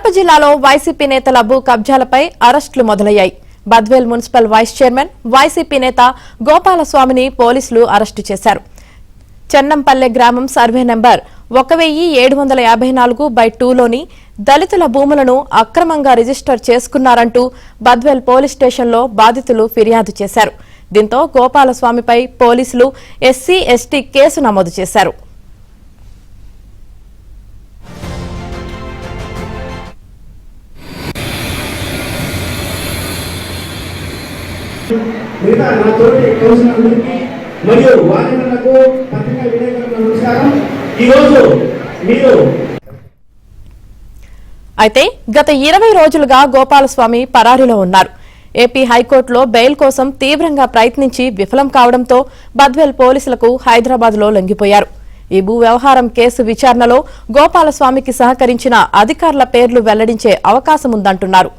కడప జిల్లాలో వైసీపీ నేతల భూ కబ్జాలపై అరెస్టులు మొదలయ్యాయి. Badvel municipal vice chairman YCP నేత గోపాలస్వామిని పోలీసులు అరెస్టు చేశారు. చెన్నంపల్లె గ్రామం సర్వే నెంబర్ 1754/2లోని దళితుల భూములను అక్రమంగా రిజిస్టర్ చేసుకున్నారంటూ బద్వేల్ పోలీస్ స్టేషన్లో బాధితులు ఫిర్యాదు చేశారు. దీంతో గోపాలస్వామిపై పోలీసులు ఎస్సీ/ఎస్టీ కేసు నమోదు చేశారు. అయితే గత 20 రోజులుగా గోపాలస్వామి పరారీలో ఉన్నారు. ఏపీ హైకోర్టులో బెయిల్ కోసం తీవ్రంగా ప్రయత్నించి విఫలం కావడంతో బద్వేల్ పోలీసులకు హైదరాబాద్లో లొంగిపోయారు. ఈ భూ వ్యవహారం కేసు విచారణలో గోపాలస్వామికి సహకరించిన అధికారుల పేర్లు వెల్లడించే అవకాశముందంటున్నారు.